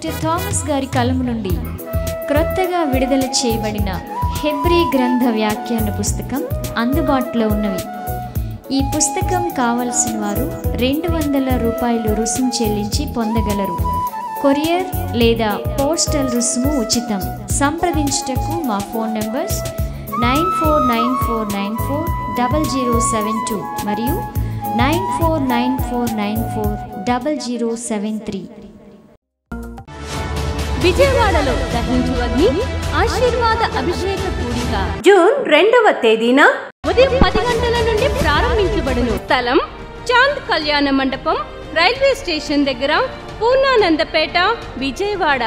Doctor Thomas గారి కలము నుండి క్రొత్తగా విడుదల చేయబడిన హెబ్రీ గ్రంథ వ్యాఖ్యాన పుస్తకం అందుబాటులో ఉన్నవి. ఈ పుస్తకం కావలసిన వారు 200 రూపాయలు రుసుము చెల్లించి పొందగలరు. కొరియర్ లేదా పోస్టల్ రుసుము ఉచితం. సంప్రదించుటకు మా ఫోన్ నంబర్స్ 9494940072 మరియు 9494940073. విజయవాడలో దహించు అగ్ని ఆశీర్వాద అభిషేక కూడిక జూన్ 2వ తేదీన ఉదయం 10 గంటల నుండి ప్రారంభించబడును. స్థలం చాంద్ కళ్యాణ మండపం, రైల్వే స్టేషన్ దగ్గర, పూర్ణానందపేట, విజయవాడ.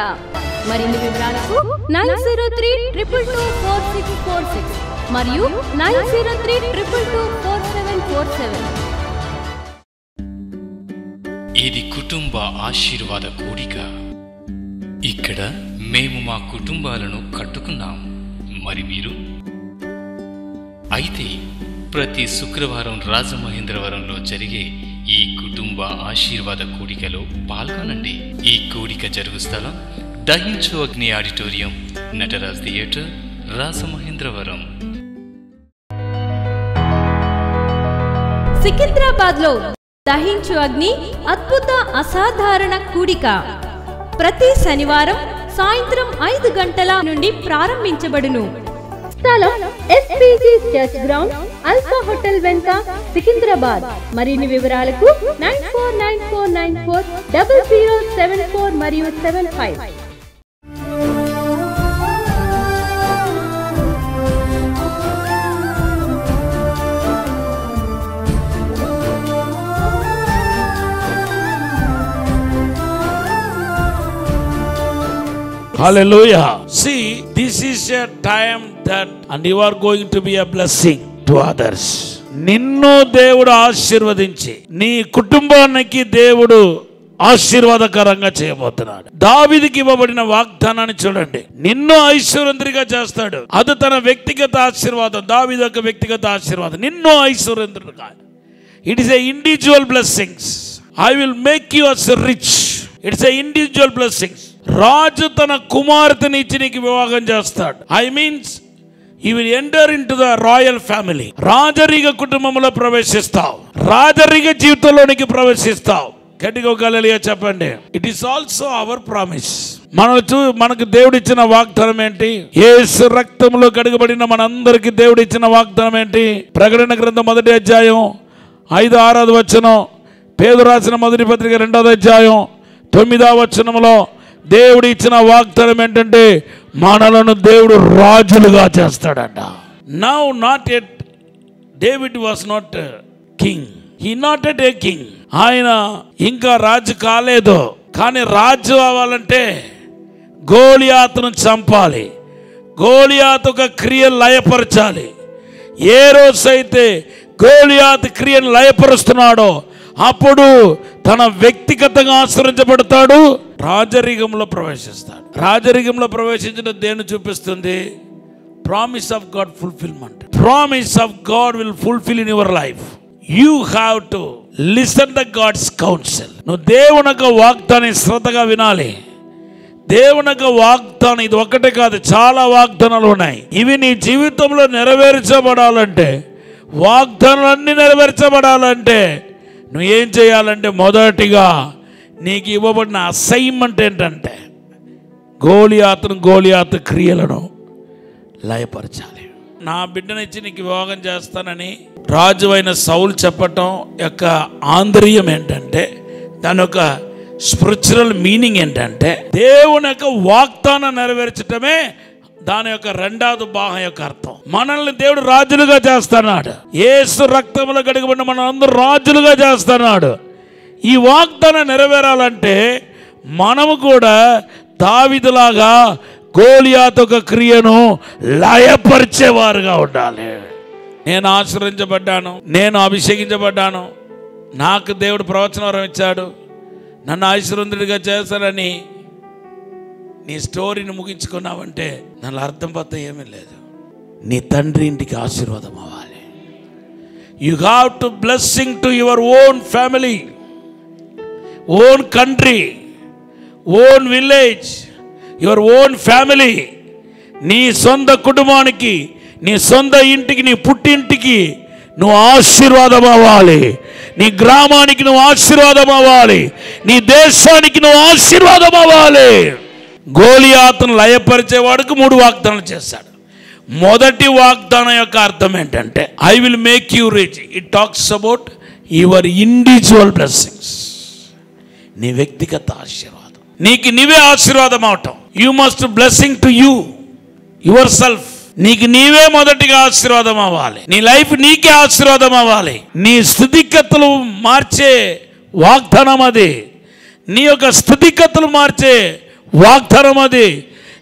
మరిన్ని వివరాలకు 9032224646 మరియు 9032224747. ఇది కుటుంబ ఆశీర్వాద కూడిక. ఇక్కడ మేము మా కుటుంబాలను కట్టుకున్నాం. మరి మీరు? అయితే ప్రతి శుక్రవారం రాజమహేంద్రవరంలో జరిగే ఈ కుటుంబ ఆశీర్వాద కూడికలో పాల్గొనండి. ఈ కూడిక జరుగు స్థలం దహించు అగ్ని ఆడిటోరియం, నటరాజ్ థియేటర్, రాజమహేంద్రవరం. సికింద్రాబాద్ లో దహించు అగ్ని అద్భుత అసాధారణ కూడిక ప్రతి శనివారం సాయంత్రం 5 గంటల నుండి ప్రారంభించబడును. స్థలం SPG church ground, alpha hotel వెనుక, సికింద్రాబాద్. మరిన్ని వివరాలకు 9494940074 మరియు 75. Hallelujah. See, this is a time that and you are going to be a blessing to others. నిన్ను దేవుడు ఆశీర్వదించి నీ కుటుంబానికి దేవుడు ఆశీర్వాదకరంగా చేయబోతున్నాడు. దావీదుకి ఇవ్వబడిన వాగ్దానాన్ని చూడండి. నిన్ను ఐశ్వర్యంతుడిగా చేస్తాడు. అది తన వ్యక్తిగత ఆశీర్వాదం. దావీదు యొక్క వ్యక్తిగత ఆశీర్వాదం. నిన్ను ఐశ్వర్యంతుడిగా. It is a individual blessings. I will make you as rich. It's a individual blessings. రాజు తన కుమార్తెని ఇచ్చి నీకు వివాహం చేస్తాడు. I means you will enter into the royal family. రాజరిక కుటుంబంలో ప్రవేశిస్తావు. రాజరిక జీవితంలోనికి ప్రవేశిస్తావు. గట్టిగా ఒక హల్లెలూయా చెప్పండి. It is also our promise. మనకు దేవుడు ఇచ్చిన వాగ్దానం ఏంటి? యేసు రక్తంలో కడగబడిన మనందరికి దేవుడు ఇచ్చిన వాగ్దానం ఏంటి? ప్రకటన గ్రంథం 1వ అధ్యాయం 5-6వ వచనం, పేతురు రాసిన మొదటి పత్రిక 2వ అధ్యాయం 9వ వచనంలో దేవుడు ఇచ్చిన వాగ్దానం ఏంటంటే మనలను దేవుడు రాజులుగా చేస్తాడంట. Now not at David was not king. He not at a king. ఆయన ఇంకా రాజు కాలేదు. కానీ రాజు అవ్వాలంటే గోలియాతును చంపాలి. గోలియాతు ఒక క్రియను లయపరచాలి. ఏ రోజైతే గోలియాతు క్రియను లయపరుస్తున్నాడో అప్పుడు తన వ్యక్తిగతంగా ఆశ్రయించబడతాడు. రాజరికంలో ప్రవేశిస్తాడు. రాజరికంలో ప్రవేశించడం దేన్ని చూపిస్తుంది? Promise of God fulfilment. Promise of God will fulfil in your life. You have to listen the God's counsel. నువ్వు దేవుని యొక్క వాగ్దానం శ్రద్ధగా వినాలి. దేవుని యొక్క వాగ్దానం ఇది ఒకటే కాదు, చాలా వాగ్దానాలు ఉన్నాయి. ఇవి నీ జీవితంలో నెరవేర్చబడాలంటే, వాగ్దానాలన్నీ నెరవేర్చబడాలంటే నువ్వు ఏం చేయాలంటే మొదటిగా నీకు ఇవ్వబడిన అసైన్మెంట్ ఏంటంటే గోలియాతు క్రియలను లయపరచాలి. నా బిడ్డనిచ్చి నీకు వివాహం చేస్తానని రాజు అయిన సౌలు చెప్పటం యొక్క ఆంతర్యం ఏంటంటే, దాని యొక్క స్పిరిచువల్ మీనింగ్ ఏంటంటే దేవుని యొక్క వాగ్దానం నెరవేర్చటమే దాని యొక్క 2వ భాగం యొక్క అర్థం. మనల్ని దేవుడు రాజులుగా చేస్తున్నాడు. యేసు రక్తంలో కడగబడిన మనం అందరూ రాజులుగా చేస్తున్నాడు. ఈ వాగ్దానం నెరవేరాలంటే మనము కూడా దావీదులాగా గోలియాతు ఒక క్రియను లయపరిచేవారుగా ఉండాలి. నేను ఆశీర్వదించబడ్డాను, నేను అభిషేకించబడ్డాను, నాకు దేవుడు ప్రవచన వరం ఇచ్చాడు, నన్ను ఆశీర్వదితుడిగా చేస్తానని నీ స్టోరీని ముగించుకున్నావంటే దాని అర్థం పత్త ఏమీ లేదు. నీ తండ్రి ఇంటికి ఆశీర్వాదం అవ్వాలి. You have to blessing to your own family, own country, own village, your own family, నీ సొంత కుటుంబానికి, నీ సొంత ఇంటికి, నీ పుట్టింటికి నువ్వు ఆశీర్వాదం అవ్వాలి. నీ గ్రామానికి నువ్వు ఆశీర్వాదం అవ్వాలి. నీ దేశానికి నువ్వు ఆశీర్వాదం అవ్వాలి. గోలియాతును లయపరిచేవాడికి 3 వాగ్దానాలు చేశాడు. మొదటి వాగ్దానం యొక్క అర్థం ఏంటంటే I will make you rich. It talks about your individual blessings. నీ వ్యక్తిగత ఆశీర్వాదం, నీకు నీవే ఆశీర్వాదం అవటం. You must blessing to you your self. నీకు నీవే మొదటిగా ఆశీర్వాదం అవ్వాలి. నీ లైఫ్ నీకే ఆశీర్వాదం అవ్వాలి. నీ స్థితిగతులు మార్చే వాగ్దానం అది. నీ యొక్క స్థితిగతులు మార్చే వాగ్దానం అది.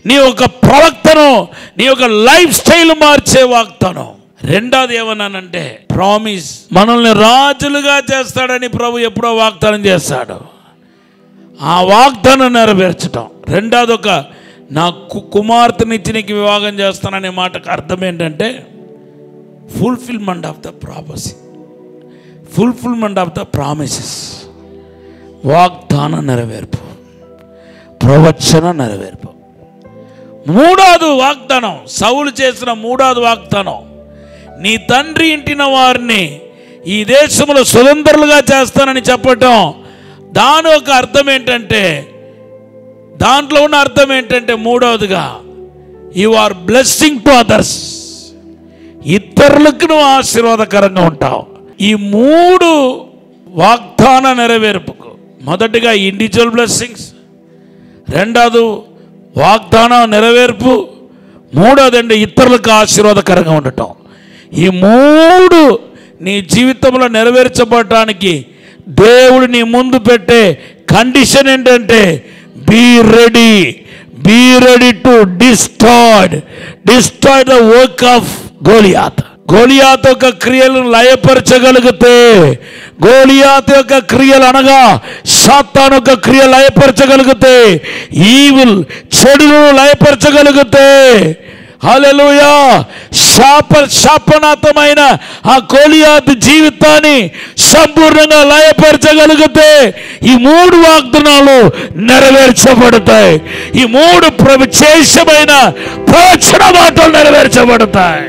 నీ యొక్క ప్రవక్తను, నీ యొక్క లైఫ్ స్టైల్ మార్చే వాగ్దానం. రెండోది ఏమన్నానంటే ప్రామిస్. మనల్ని రాజులుగా చేస్తాడని ప్రభు ఎప్పుడో వాగ్దానం చేస్తాడు. ఆ వాగ్దానం నెరవేర్చడం. రెండోది ఒక నా కుమార్తెనిచ్చి నీకు వివాహం చేస్తాననే మాటకు అర్థం ఏంటంటే fulfilment of the prophecy, fulfilment of the promises. వాగ్దాన నెరవేర్పు, ప్రవచన నెరవేర్పు. మూడోది వాగ్దానం, సౌలు చేసిన మూడోది వాగ్దానం, నీ తండ్రి ఇంటిన వారిని ఈ దేశంలో స్వతంత్రులుగా చేస్తానని చెప్పటం. దాని ఒక అర్థం ఏంటంటే, దాంట్లో ఉన్న అర్థం ఏంటంటే మూడవదిగా you are blessing to others. ఇతరులకు నువ్వు ఆశీర్వాదకరంగా ఉంటావు. ఈ 3 వాగ్దాన నెరవేర్పుకు మొదటిగా ఇండివిజువల్ బ్లెస్సింగ్స్, రెండోది వాగ్దాన నెరవేర్పు, మూడోది అంటే ఇతరులకు ఆశీర్వాదకరంగా ఉండటం. ఈ 3 నీ జీవితంలో నెరవేర్చబడటానికి దేవుడు నీ ముందు పెట్టే కండిషన్ ఏంటంటే be ready to destroy the work of Goliath. గోలియాతు యొక్క క్రియలను లయపరచగలిగితే, గోలియాతు యొక్క క్రియలు అనగా సాతాను యొక్క క్రియ లయపరచగలిగితే, ఈవిల్ చెడును లయపరచగలిగితే, హల్లెలూయా, శాపనాతమైన ఆ గోలియాతు జీవితాన్ని సంపూర్ణంగా లయపరచగలిగితే ఈ 3 వాగ్దానాలు నెరవేర్చబడతాయి. ఈ 3 విశేషమైన ప్రవచన మాటలు నెరవేర్చబడతాయి.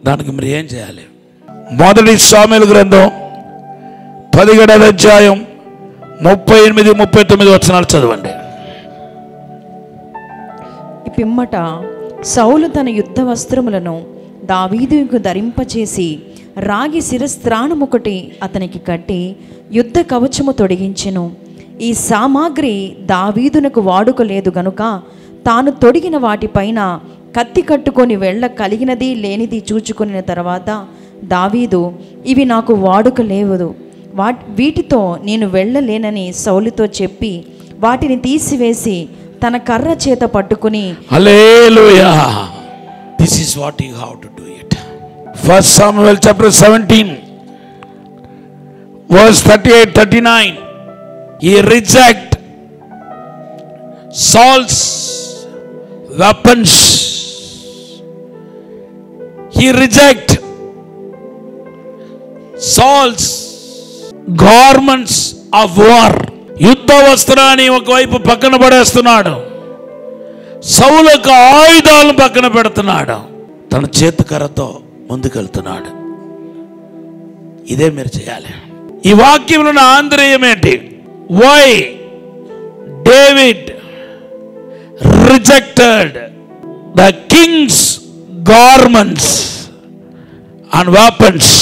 దానికి మీరు ఏం చేయాలి? మొదటి సామెల గ్రంథం 17వ అధ్యాయం 38, 39 వచనాలు చదవండి. పిమ్మట సౌలు తన యుద్ధ వస్త్రములను దావీదుకు ధరింపచేసి రాగి శిరస్త్రాణమొకటి అతనికి కట్టి యుద్ధ కవచము తొడిగించెను. ఈ సామాగ్రి దావీదునకు వాడుక లేదు గనుక తాను తొడిగిన వాటిపైన కత్తి కట్టుకొని వెళ్ళ కలిగినది లేనిది చూచుకొనిన తర్వాత దావీదు, ఇవి నాకు వాడుక లేవదు, వీటితో నేను వెళ్ళలేనని సౌలుతో చెప్పి వాటిని తీసివేసి తన కర్ర చేత పట్టుకుని, hallelujah, this is what you have to do it. First Samuel chapter 17 verse 38-39. he reject Saul's weapons. he reject Saul's garments of war. యుద్ధ వస్త్రాన్ని ఒకవైపు పక్కన పడేస్తున్నాడు, సౌలుకు ఆయుధాలను పక్కన పెడుతున్నాడు, తన చేతికర్రతో ముందుకెళ్తున్నాడు. ఇదే మీరు చేయాలి. ఈ వాక్యంలో నా ఆంతర్యం ఏంటి? Why David rejected the king's garments and weapons.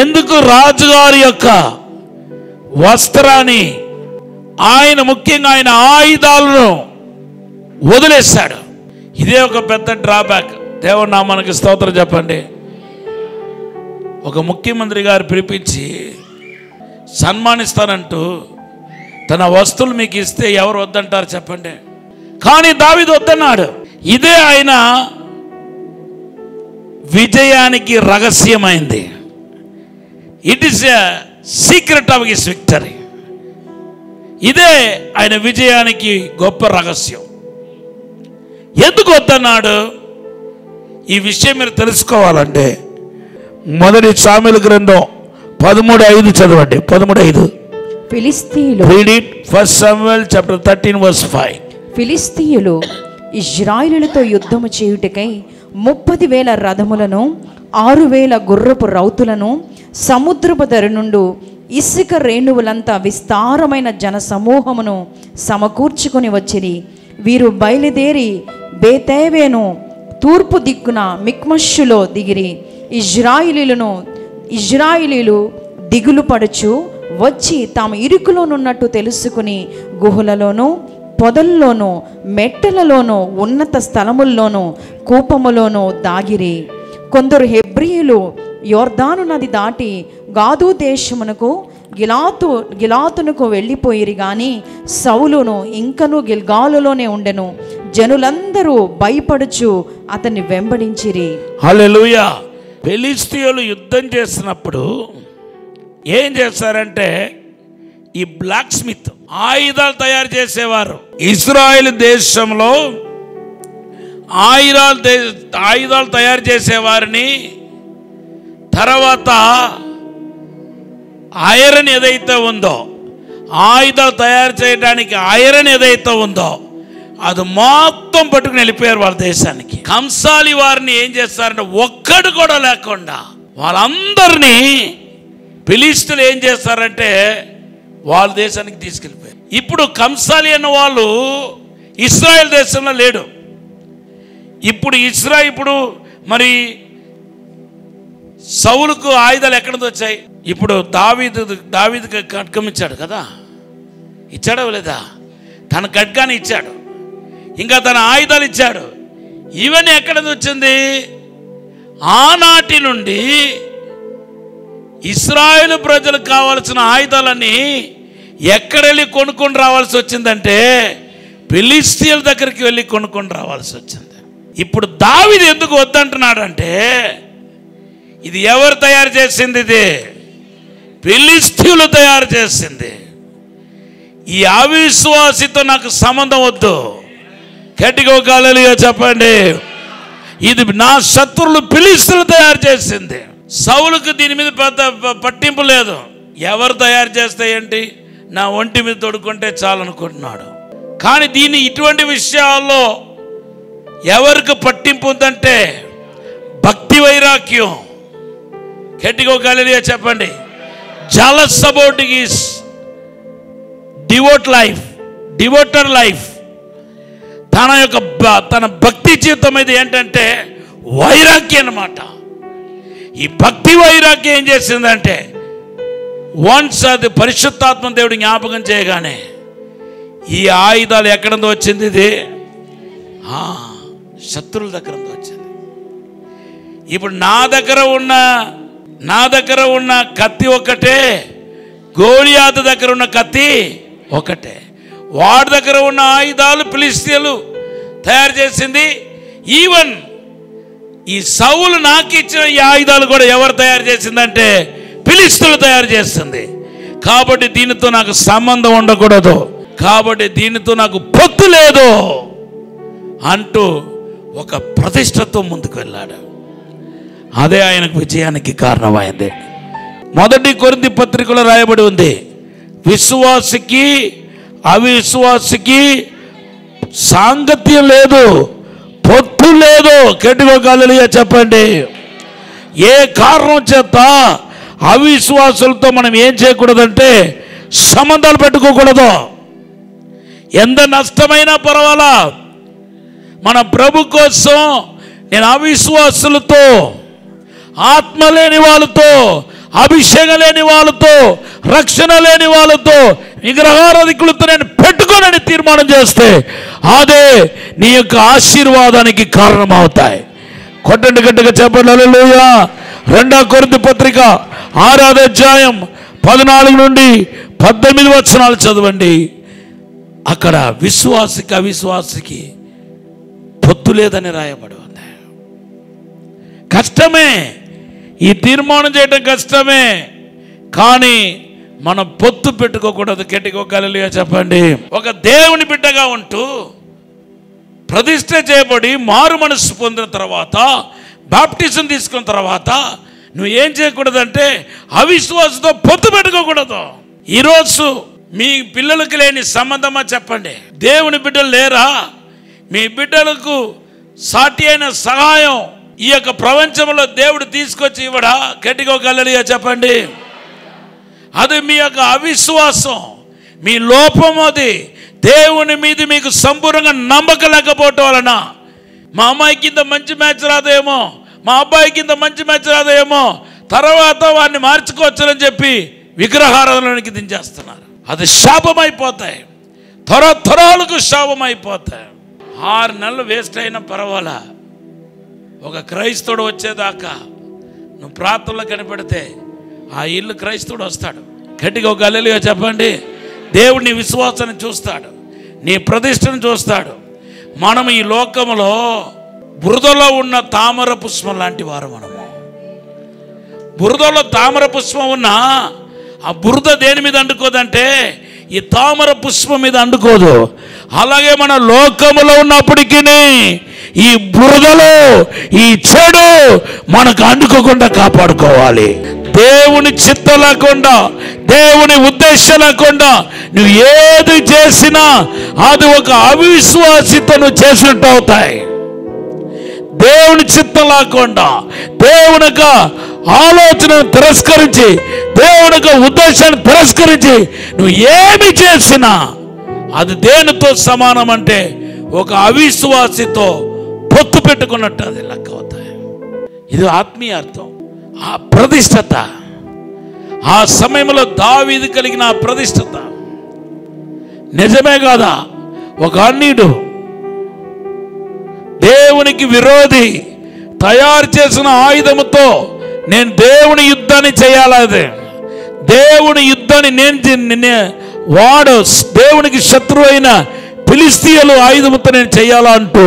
ఎందుకు రాజుగారి యొక్క వస్త్రాన్ని, ఆయన ముఖ్యంగా ఆయన ఆయుధాలను వదిలేశాడు? ఇదే ఒక పెద్ద డ్రాబ్యాక్. దేవుని నామానికి స్తోత్రం చెప్పండి. ఒక ముఖ్యమంత్రి గారు పిలిపించి సన్మానిస్తానంటూ తన వస్తువులు మీకు ఇస్తే ఎవరు వద్దంటారు చెప్పండి? కానీ దావీదు వద్దన్నాడు. ఇదే ఆయన విజయానికి రహస్యమైంది. It is a secret of his victory. ఇదే ఆయన విజయానికి గొప్ప రహస్యం. ఎందుకు వద్దన్నాడు? ఈ విషయం మీరు తెలుసుకోవాలంటే మొదటి సామెల గ్రంథం 13:5 చదవండి. 13:5. ఫిలిస్తీయులు read it, 1 Samuel chapter 13 verse 5. ఫిలిస్తీయులు ఇజ్రాయిలులతో యుద్ధము చేయుటకై 30,000 రథములను 6,000 గుర్రపు రౌతులను సముద్రపు ధర నుండి ఇసుక రేణువులంతా విస్తారమైన జన సమూహమును సమకూర్చుకొని వచ్చిరి. వీరు బయలుదేరి బేతేవేను తూర్పు దిక్కున మిక్మషులో దిగిరి. ఇజ్రాయిలీలు దిగులు పడుచు వచ్చి తాము ఇరుకులోనున్నట్టు తెలుసుకుని గుహలలోనూ పొదల్లోనూ మెట్టలలోనూ ఉన్నత స్థలముల్లోనూ కూపములోనూ దాగిరి. కొందరు హెబ్రీయులు యోర్దాను నది దాటి గాదు దేశమునకు గిలాతునకు వెళ్ళిపోయిరి గాని సౌలును ఇంకను గిల్గాలులోనే ఉండెను. జనులందరూ భయపడుచు అతన్ని వెంబడించిరి. హల్లెలూయా. ఫిలిస్తీయులు యుద్ధం చేసినప్పుడు ఏం చేస్తారంటే, ఈ బ్లాక్ స్మిత్ ఆయుధాలు తయారు చేసేవారు. ఇజ్రాయెల్ దేశంలో ఆయుధాలు తయారు చేసేవారిని, తర్వాత ఐరన్ ఏదైతే ఉందో, ఆయుధాలు తయారు చేయడానికి ఐరన్ ఏదైతే ఉందో అది మొత్తం పట్టుకుని వెళ్ళిపోయారు వాళ్ళ దేశానికి. కంసాలి వారిని ఏం చేస్తారంటే ఒక్కడు కూడా లేకుండా వాళ్ళందరినీ ఫిలిస్తీయులు ఏం చేస్తారంటే వాళ్ళ దేశానికి తీసుకెళ్ళిపోయారు. ఇప్పుడు కంసాలి అన్న వాళ్ళు ఇశ్రాయేల్ దేశంలో లేడు. ఇప్పుడు మరి సౌలుకు ఆయుధాలు ఎక్కడి నుంచి వచ్చాయి? ఇప్పుడు దావీదుకి ఖడ్గం ఇచ్చాడు కదా, ఇచ్చాడా లేదా? తన ఖడ్గాన్ని ఇచ్చాడు, ఇంకా తన ఆయుధాలు ఇచ్చాడు. ఇవన్నీ ఎక్కడి నుంచి వచ్చింది? ఆనాటి నుండి ఇశ్రాయేలు ప్రజలకు కావాల్సిన ఆయుధాలన్నీ ఎక్కడెళ్ళి కొనుక్కొని రావాల్సి వచ్చిందంటే ఫిలిస్తీయుల దగ్గరికి వెళ్ళి కొనుక్కొని రావాల్సి వచ్చింది. ఇప్పుడు దావీదు ఎందుకు వద్దంటున్నాడంటే, ఇది ఎవరు తయారు చేసింది? ఇది ఫిలిస్తీయులు తయారు చేసింది. ఈ అవిశ్వాసితో నాకు సంబంధం వద్దు. గట్టిగా ఒక హల్లెలూయా చెప్పండి. ఇది నా శత్రువులు ఫిలిస్తీయులు తయారు చేసింది. సౌలుకు దీని మీద పెద్ద పట్టింపు లేదు. ఎవరు తయారు చేస్తే ఏంటి, నా ఒంటి మీద తొడుక్కుంటే చాలనుకుంటున్నాడు. కానీ దీన్ని ఇటువంటి విషయాల్లో ఎవరికి పట్టింపు ఉందంటే భక్తి వైరాగ్యం. గట్టిగా ఒక హల్లెలూయా చెప్పండి. jealous about his devoted life. తన భక్తి జీవితం మీద ఏంటంటే వైరాగ్యం అన్నమాట. ఈ భక్తి వైరాగ్యం ఏం చేసిందంటే, వన్స్ అది పరిశుద్ధాత్మ దేవుడు జ్ఞాపకం చేయగానే ఈ ఆయుధాలు ఎక్కడ నుంచి వచ్చింది? ఇది శత్రువుల దగ్గర నుంచి వచ్చింది. ఇప్పుడు నా దగ్గర ఉన్న కత్తి ఒకటే, గోలియాతు దగ్గర ఉన్న కత్తి ఒకటే. వాడి దగ్గర ఉన్న ఆయుధాలు ఫిలిస్తీయులు తయారు చేసింది. ఈవెన్ ఈ సౌలు నాకు ఇచ్చిన ఈ ఆయుధాలు కూడా ఎవరు తయారు చేసిందంటే ఫిలిస్తీయులు తయారు చేస్తుంది. కాబట్టి దీనితో నాకు సంబంధం ఉండకూడదు, కాబట్టి దీనితో నాకు పొత్తు లేదు అంటూ ఒక ప్రతిష్టతో ముందుకు వెళ్ళాడు. అదే ఆయనకు విజయానికి కారణమైంది. 1 కొరింథీ పత్రికలో రాయబడి ఉంది, విశ్వాసికి అవిశ్వాసికి సాంగత్యం లేదు, పొత్తు లేదు. గట్టిగా హల్లెలూయా చెప్పండి. ఏ కారణం చేత అవిశ్వాసులతో మనం ఏం చేయకూడదంటే సంబంధాలు పెట్టుకోకూడదు. ఎంత నష్టమైనా పర్వాలా, మన ప్రభు కోసం నేను అవిశ్వాసులతో, ఆత్మ లేని వాళ్ళతో, అభిషేకం లేని వాళ్ళతో, రక్షణ లేని వాళ్ళతో, విగ్రహారాధికులతో నేను పెట్టుకోనని తీర్మానం చేస్తే అదే నీ యొక్క ఆశీర్వాదానికి కారణమవుతాయి. కొట్టండి గట్టిగా చెప్పండి హల్లెలూయా. 2 కొరింథీ పత్రిక 6వ అధ్యాయం 14 నుండి 18 వచనాలు చదవండి. అక్కడ విశ్వాసికి అవిశ్వాసికి పొత్తు లేదని రాయబడి ఉంది. కష్టమే, ఈ తీర్మానం చేయడం కష్టమే, కానీ మనం పొత్తు పెట్టుకోకూడదు. గట్టిగా హల్లెలూయా చెప్పండి. ఒక దేవుని బిడ్డగా ఉంటూ ప్రతిష్ఠ చేయబడి మారు మనస్సు పొందిన తర్వాత, బాప్టిజం తీసుకున్న తర్వాత నువ్వు ఏం చేయకూడదంటే అవిశ్వాసంతో పొత్తు పెట్టుకోకూడదు. ఈరోజు మీ పిల్లలకి లేని సంబంధమా చెప్పండి? దేవుని బిడ్డలు లేరా? మీ బిడ్డలకు సాటి అయిన సహాయం ఈ యొక్క ప్రపంచంలో దేవుడు తీసుకొచ్చి ఇవ్వడా? గట్టిగా ఒక హల్లెలూయా చెప్పండి. అది మీ యొక్క అవిశ్వాసం, మీ లోపం. అది దేవుని మీద మీకు సంపూర్ణంగా నమ్మకం లేకపోవటం వలన. మా అమ్మాయికి ఇంత మంచి మ్యాచ్ రాదేమో, మా అబ్బాయికి ఇంత మంచి మ్యాచ్ రాదేమో, తర్వాత వాడిని మార్చుకోవచ్చని చెప్పి విగ్రహారాధనలోనికి దించేస్తున్నారు. అది శాపమైపోతాయి, తరతరాలకు శాపమైపోతాయి. 6 నెలలు వేస్ట్ అయినా పర్వాలా, ఒక క్రైస్తవుడు వచ్చేదాకా నువ్వు ప్రార్థనలో కనిపెడితే ఆ ఇల్లు క్రైస్తవుడు వస్తాడు. గట్టిగా ఒక హల్లెలూయా చెప్పండి. దేవుడు నీ విశ్వాసాన్ని చూస్తాడు, నీ ప్రతిష్టను చూస్తాడు. మనం ఈ లోకంలో బురదలో ఉన్న తామర పుష్పం లాంటి వారు. మనము బురదలో తామర పుష్పం ఉన్నా ఆ బురద దేని మీద అంటుకోదంటే ఈ తామర పుష్పం మీద అంటుకోదు. అలాగే మన లోకములో ఉన్నప్పటికీ ఈ బురదలో ఈ చెడు మనకు అంటుకోకుండా కాపాడుకోవాలి. దేవుని చిత్తం లేకుండా, దేవుని ఉద్దేశం లేకుండా నువ్వు ఏది చేసినా అది ఒక అవిశ్వాసితను చేసినట్టు అవుతాయి. దేవుని చిత్తం లేకుండా, దేవుని యొక్క ఆలోచనను తిరస్కరించి, దేవుని యొక్క ఉద్దేశాన్ని తిరస్కరించి నువ్వు ఏమి చేసినా అది దేనితో సమానం అంటే ఒక అవిశ్వాసితో పొత్తు పెట్టుకున్నట్టు అది లెక్క అవుతాయి. ఇది ఆత్మీయ అర్థం. ఆ ప్రతిష్టత, ఆ సమయంలో దావీదు కలిగిన ఆ ప్రతిష్టత నిజమే కాదా? ఒక అన్యుడు, దేవునికి విరోధి తయారు చేసిన ఆయుధముతో నేను దేవుని యుద్ధాన్ని చేయాలి, దేవుని యుద్ధాన్ని నేను వాడు దేవునికి శత్రువు అయిన ఫిలిష్తీయులు ఆయుధముతో నేను చేయాలా అంటూ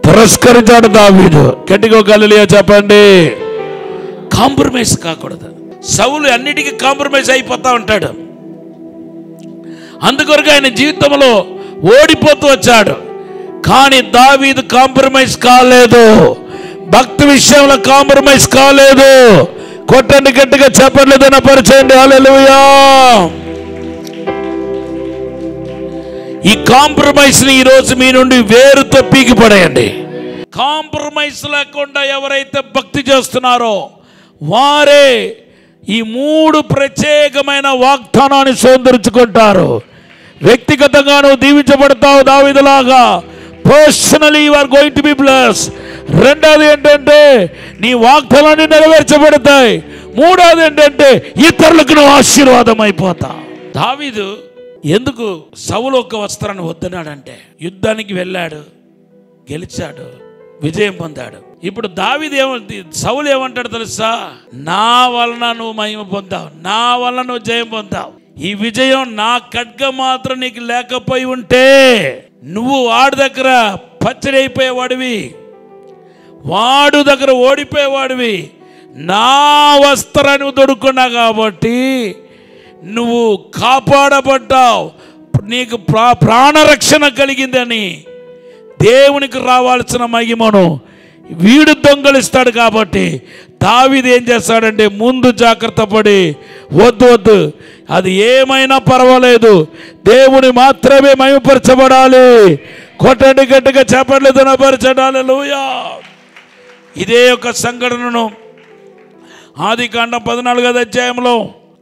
తిరస్కరించాడు దావీదు. గట్టిగా ఒక హల్లెలూయా చెప్పండి. కాంప్రమైజ్ కాకూడదు. సౌలు అన్నిటికీ కాంప్రమైజ్ అయిపోతా ఉంటాడు. అందుకొరకు ఆయన జీవితంలో ఓడిపోతూ వచ్చాడు. కానీ దావీదు కాంప్రమైజ్ కాలేదు, భక్తి విషయంలో కాంప్రమైజ్ కాలేదు. కొట్టండి గట్టిగా చెప్పండి, ధనపరచండి. హల్లెలూయా. ఈ కాంప్రమైజ్ ని ఈరోజు మీ నుండి వేరుతో పీకి పడేయండి. కాంప్రమైజ్ లేకుండా ఎవరైతే భక్తి చేస్తున్నారో వారే ఈ 3 ప్రత్యేకమైన వాగ్దానాన్ని స్వీకరించుకుంటారు. వ్యక్తిగతంగా నువ్వు దీవించబడతావు దావీదులాగా. Personally you are going to be blessed. రెండోది ఏంటంటే నీ వాగ్దానాన్ని నెరవేర్చబడతాయి. మూడోది ఏంటంటే ఇతరులకు నువ్వు ఆశీర్వాదం అయిపోతావు. దావీదు ఎందుకు సౌలు ఒక వస్త్రాన్ని వద్దన్నాడంటే యుద్ధానికి వెళ్ళాడు, గెలిచాడు, విజయం పొందాడు. ఇప్పుడు దావీదు సౌలు ఏమంటాడు తెలుసా? నా వలన నువ్వు మహిమ పొందావు, నా వలన నువ్వు జయం పొందావు. ఈ విజయం నా ఖడ్గం మాత్రం నీకు లేకపోయి ఉంటే నువ్వు వాడి దగ్గర పచ్చడి అయిపోయేవాడివి, వాడు దగ్గర ఓడిపోయేవాడివి. నా వస్త్రాన్ని దొరుకున్నా కాబట్టి నువ్వు కాపాడబడ్డావు, నీకు ప్రాణరక్షణ కలిగిందని దేవునికి రావాల్సిన మహిమను వీడు దొంగలిస్తాడు. కాబట్టి దావీదు ఏం చేస్తాడంటే ముందు జాగ్రత్త పడి వద్దు, అది ఏమైనా పర్వాలేదు, దేవుని మాత్రమే మహిమపరచబడాలి. కొట్టండి గట్టిగా చెప్పట్లేదు, ధనపరచండి. హల్లెలూయా. ఇదే ఒక సంఘటనను ఆదికాండం 14వ అధ్యాయంలో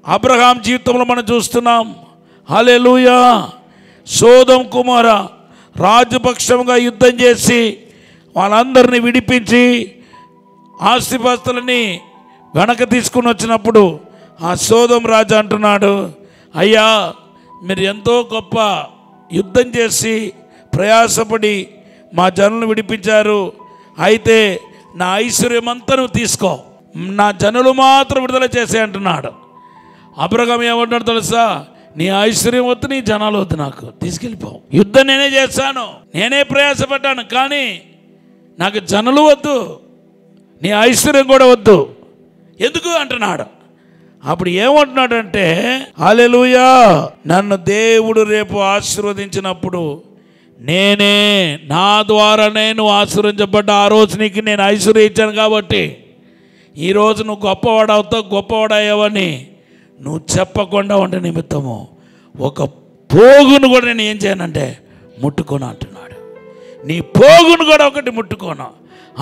అబ్రహాం జీవితంలో మనం చూస్తున్నాం. హల్లెలూయా. సోదొమ కుమార రాజపక్షంగా యుద్ధం చేసి వాళ్ళందరినీ విడిపించి ఆస్తిపాస్తులని వెనక తీసుకుని వచ్చినప్పుడు ఆ సోదొమ రాజు అంటున్నాడు, అయ్యా మీరు ఎంతో గొప్ప యుద్ధం చేసి ప్రయాసపడి మా జనులను విడిపించారు, అయితే నా ఐశ్వర్యమంతా నువ్వు తీసుకో, నా జనులు మాత్రం విడుదల చేసే అంటున్నాడు. అబ్రహాం ఏమంటాడు తెలుసా? నీ ఐశ్వర్యం వద్దు, నీ జనాలు వద్దు, నాకు తీసుకెళ్ళిపో. యుద్ధం నేనే చేస్తాను, నేనే ప్రయాసపడ్డాను, కానీ నాకు జనులు వద్దు, నీ ఐశ్వర్యం కూడా వద్దు. ఎందుకు అంటున్నాడు. అప్పుడు ఏమంటున్నాడంటే, హల్లెలూయా, నన్ను దేవుడు రేపు ఆశీర్వదించినప్పుడు నేనే, నా ద్వారా నేను ఆశీర్వదించబడ్డ ఆ రోజు నీకు నేను ఐశ్వర్యం ఇచ్చాను కాబట్టి ఈరోజు నువ్వు గొప్పవాడవుతావు, గొప్పవాడయ్యావని నువ్వు చెప్పకుండా ఉండే నిమిత్తము ఒక పోగును కూడా నేను ఏం చేయనంటే ముట్టుకోను అంటున్నాడు. నీ పోగును కూడా ఒకటి ముట్టుకోను.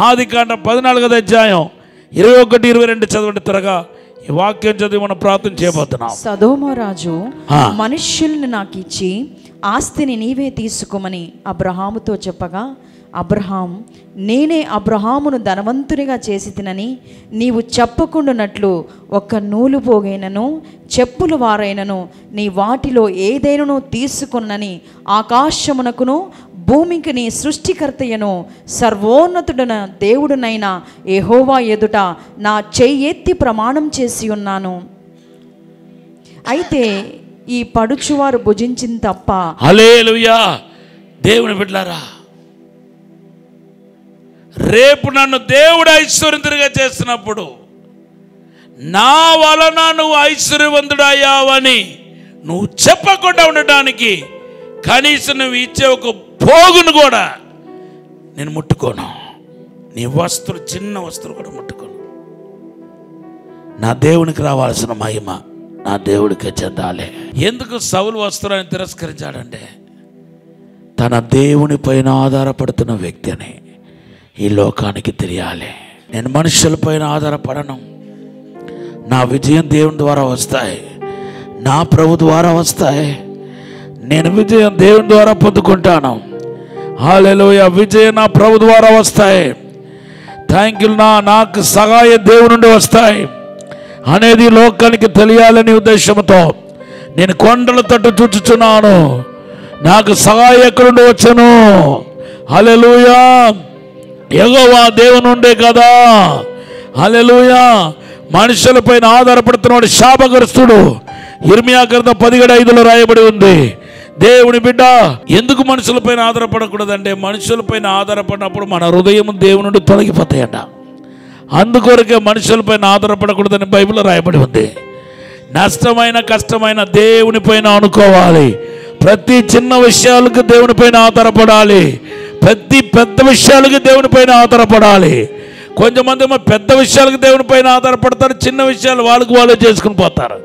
ఆదికాండం 14వ అధ్యాయం 21, 22 చదవండి త్వరగా. ఈ వాక్యం చదివి మనం ప్రార్థన చేయబోతున్నాం. సదోమ రాజు మనుష్యుల్ని నాకు ఇచ్చి ఆస్తిని నీవే తీసుకోమని అబ్రహాముతో చెప్పగా, అబ్రహాం, నేనే అబ్రహామును ధనవంతునిగా చేసి తినని నీవు చెప్పకుండానట్లు ఒక్క నూలు పోగైనను చెప్పుల వారైనను నీ వాటిలో ఏదైనను తీసుకున్నని ఆకాశమునకును భూమికి నీ సృష్టికర్తయను సర్వోన్నతుడన దేవుడునైనా యెహోవా ఎదుట నా చెయ్యెత్తి ప్రమాణం చేసి ఉన్నాను. అయితే ఈ పడుచువారు భుజించిన తప్ప. హల్లెలూయా. దేవుని బిడ్డలారా, రేపు నన్ను దేవుడు ఐశ్వర్యవంతుడిగా చేస్తున్నప్పుడు నా వలన నువ్వు ఐశ్వర్యవంతుడయ్యావని నువ్వు చెప్పకుండా ఉండటానికి కనీసం నువ్వు ఇచ్చే ఒక పోగును కూడా నేను ముట్టుకోను. నీ వస్తువు, చిన్న వస్తువు కూడా ముట్టుకోను. నా దేవునికి రావాల్సిన మహిమ నా దేవుడికే చెందాలి. ఎందుకు సౌలు వస్త్రాన్ని తిరస్కరించాడంటే తన దేవుని పైన ఆధారపడుతున్న వ్యక్తి అని ఈ లోకానికి తెలియాలి. నేను మనుషులపైన ఆధారపడను. నా విజయం దేవుని ద్వారా వస్తాయి, నా ప్రభు ద్వారా వస్తాయి. నేను విజయం దేవుని ద్వారా పొందుకుంటాను. హల్లెలూయా. విజయం నా ప్రభు ద్వారా వస్తాయి. Thank you. నాకు సహాయం దేవుని నుండి వస్తాయి అనేది లోకానికి తెలియాలనే ఉద్దేశంతో నేను కొండల తట్టు చూచుచున్నాను. నాకు సహాయం ఎక్కడి నుండి వచ్చను? హల్లెలూయా. యెహోవా దేవుని ఉండే కదా. హల్లెలూయా. మనుషులపైన ఆధారపడుతున్నాడు శాపగ్రస్తుడు. ఇర్మియా గ్రంథం 17:5 రాయబడి ఉంది. దేవుని బిడ్డ ఎందుకు మనుషులపైన ఆధారపడకూడదంటే మనుషులపైన ఆధారపడినప్పుడు మన హృదయం దేవుని నుండి తొలగిపోతాయట. అందుకొరకే మనుషులపైన ఆధారపడకూడదని బైబిల్లో రాయబడి ఉంది. నష్టమైన కష్టమైన దేవుని పైన అనుకోవాలి. ప్రతి చిన్న విషయాలకు దేవుని పైన ఆధారపడాలి. ప్రతి పెద్ద విషయాలకి దేవుని పైన ఆధారపడాలి. కొంతమంది ఏమో పెద్ద విషయాలకు దేవుని పైన ఆధారపడతారు, చిన్న విషయాలు వాళ్ళకు వాళ్ళే చేసుకుని పోతారు.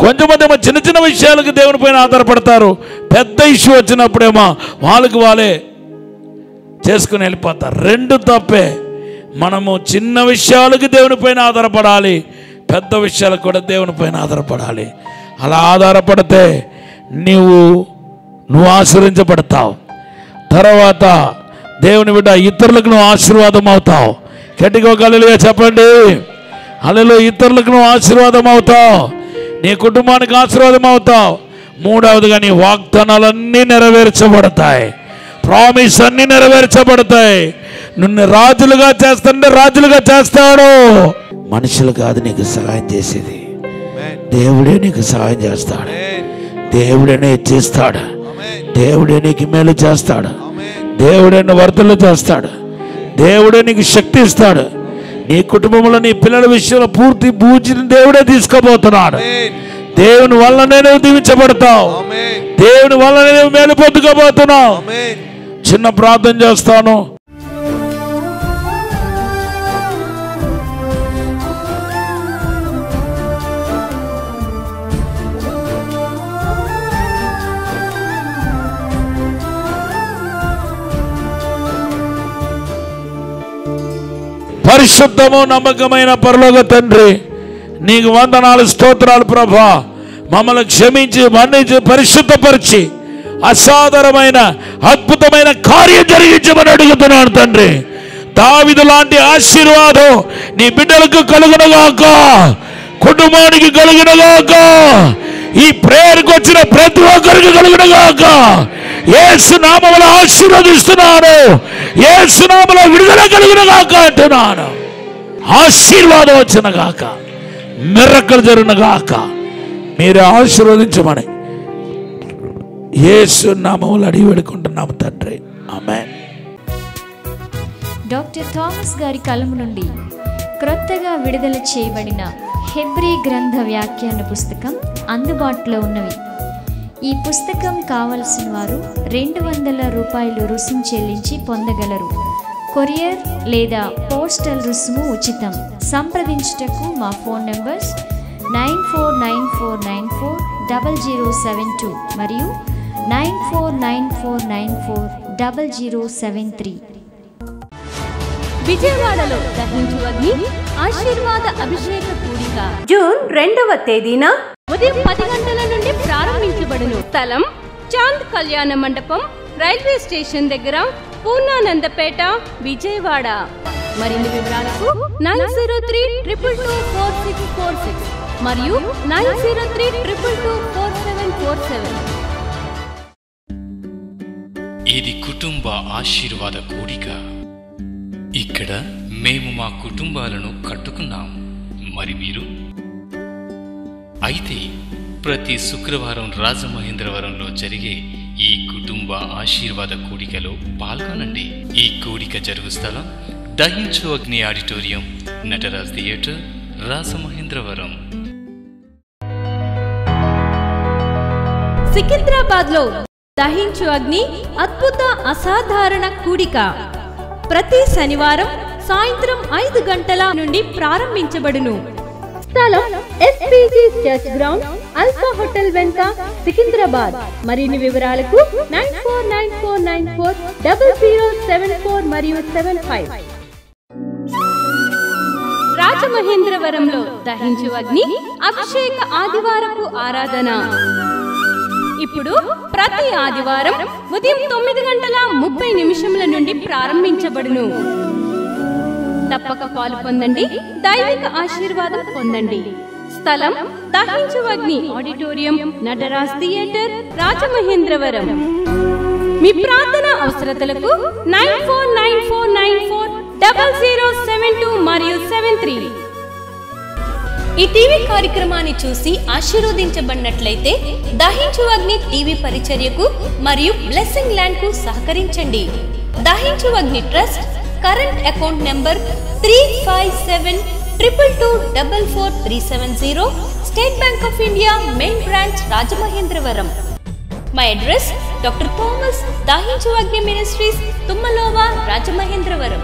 కొంతమంది ఏమో చిన్న చిన్న విషయాలకు దేవుని పైన ఆధారపడతారు, పెద్ద ఇష్యూ వచ్చినప్పుడేమో వాళ్ళకి వాళ్ళే చేసుకుని వెళ్ళిపోతారు. రెండు తప్పే. మనము చిన్న విషయాలకి దేవుని పైన ఆధారపడాలి, పెద్ద విషయాలకు కూడా దేవుని పైన ఆధారపడాలి. అలా ఆధారపడితే నువ్వు ఆశీర్వదించబడతావు. తర్వాత దేవుని బిడ్డ ఇతరులకు నువ్వు ఆశీర్వాదం అవుతావు. గట్టిగా హల్లెలూయా చెప్పండి. హల్లెలూయా. ఇతరులకు నువ్వు ఆశీర్వాదం అవుతావు, నీ కుటుంబానికి ఆశీర్వాదం అవుతావు. మూడవదిగా నీ వాగ్దానాలన్నీ నెరవేర్చబడతాయి, ప్రామిస్ అన్నీ నెరవేర్చబడతాయి. నిన్ను రాజులుగా చేస్తుంటే రాజులుగా చేస్తాడు. మనుషులు కాదు నీకు సహాయం చేసేది, దేవుడే నీకు సహాయం చేస్తాడు. దేవుడే ఇచ్చేస్తాడు, దేవుడే నీకు మేలు చేస్తాడు, దేవుడే వర్ధలు చేస్తాడు, దేవుడే నీకు శక్తి ఇస్తాడు. నీ కుటుంబంలో నీ పిల్లల విషయంలో పూర్తి పూజని దేవుడే తీసుకోబోతున్నాడు. దేవుని వల్లనే నువ్వు దీవించబడతావు, దేవుని వల్లనే నువ్వు మేలు పొందుకోబోతున్నావు. చిన్న ప్రార్థన చేస్తాను. పరిశుద్ధము నమ్మకమైన పరలోక తండ్రి, నీకు వందనాలు, స్తోత్రాలు ప్రభా. మమ్మల్ని క్షమించి మన్నించి పరిశుద్ధపరిచి అసాధారణమైన అద్భుతమైన కార్యం జరిగించమని అడుగుతున్నాను తండ్రి. దావీదు లాంటి ఆశీర్వాదం నీ బిడ్డలకు కలుగునగాక, కుటుంబానికి కలుగునగాక, ఈ ప్రేయర్కి వచ్చిన ప్రతి ఒక్కరికి కలుగునగాక. యేసు నామములో ఆశీర్వదిస్తున్నాను, యేసు నామములో విడుదల కలుగునగాక అంటున్నాను. ఆశీర్వాదం వచ్చిన గాక, మిరకలు జరిగిన గాక, మీరే ఆశీర్వదించమని యేసు నామములో అడిగి వేడుకుంటున్నాము తండ్రి. ఆమేన్. డాక్టర్ థామస్ గారి కలము నుండి క్రొత్తగా విడుదల చేయబడిన హెబ్రీ గ్రంథ వ్యాఖ్యాన పుస్తకం అందుబాటులో ఉన్నవి. ఈ పుస్తకం కావలసిన వారు $200 రుసుము చెల్లించి పొందగలరు. కొరియర్ లేదా పోస్టల్ రుసుము ఉచితం. సంప్రదించుటకు మా ఫోన్ నంబర్స్ 9494940072 మరియు 9494940073. విజయవాడలో దహించు అగ్ని ఆశీర్వాద అభిషేక కూడిక జూన్ 2వ తేదీన ఉదయం 10 గంటల నుండి ప్రారంభించబడును. స్థలం చాంద్ కళ్యాణ మండపం, రైల్వే స్టేషన్ దగ్గర, పూర్ణానందపేట, విజయవాడ. మరిన్ని వివరాలకు 9032224646 మరియు 9032224747. ఇది కుటుంబ ఆశీర్వాద కూడిక. ఇక్కడ మేము మా కుటుంబాలను కట్టుకున్నాం. మరి మీరు? అయితే ప్రతి శుక్రవారం రాజమహేంద్రవరంలో జరిగే ఈ కుటుంబ ఆశీర్వాద కూడికలో పాల్గొనండి. ఈ కూడిక జరుగు స్థలం దహించు అగ్ని ఆడిటోరియం, నటరాజ్ థియేటర్, రాజమహేంద్రవరం. సికింద్రాబాద్ లో దహించు అగ్ని అద్భుత అసాధారణ కూడిక ప్రతి శనివారం సాయంత్రం 5 గంటల నుండి ప్రారంభించబడును. స్థలం SPG church ground, alpha hotel వెనుక, సికింద్రాబాద్. మరిన్ని వివరాలకు 9494940074 మరియు 75. రాజమహేంద్రవరంలో దహించు అగ్ని అభిషేక ఆదివారపు ఆరాధన ఇప్పుడు ప్రతి ఆదివారం ఉదయం 9:30 నుండి ప్రారంభించబడును. తప్పక పాలు పొందండి, దైవిక ఆశీర్వాదం పొందండి. స్థలం దహించు అగ్ని ఆడిటోరియం, నటరాజ్ థియేటర్, రాజమహేంద్రవరం. మీ ప్రార్థన అవసరతలకు 9494940072 మరియు 73. ఈ టీవీ కార్యక్రమాన్ని చూసి ఆశీర్వదించబడినట్లయితే దహించు అగ్ని టీవీ పరిచర్యకు మరియు బ్లెస్సింగ్ ల్యాండ్ కు సహకరించండి. దహించు అగ్ని trust current account number 357222444370, State Bank of India main branch, Rajamahendravaram. My address doctor Thomas, దహించు అగ్ని మినిస్ట్రీస్, తుమ్మలోవా, రాజమహేంద్రవరం.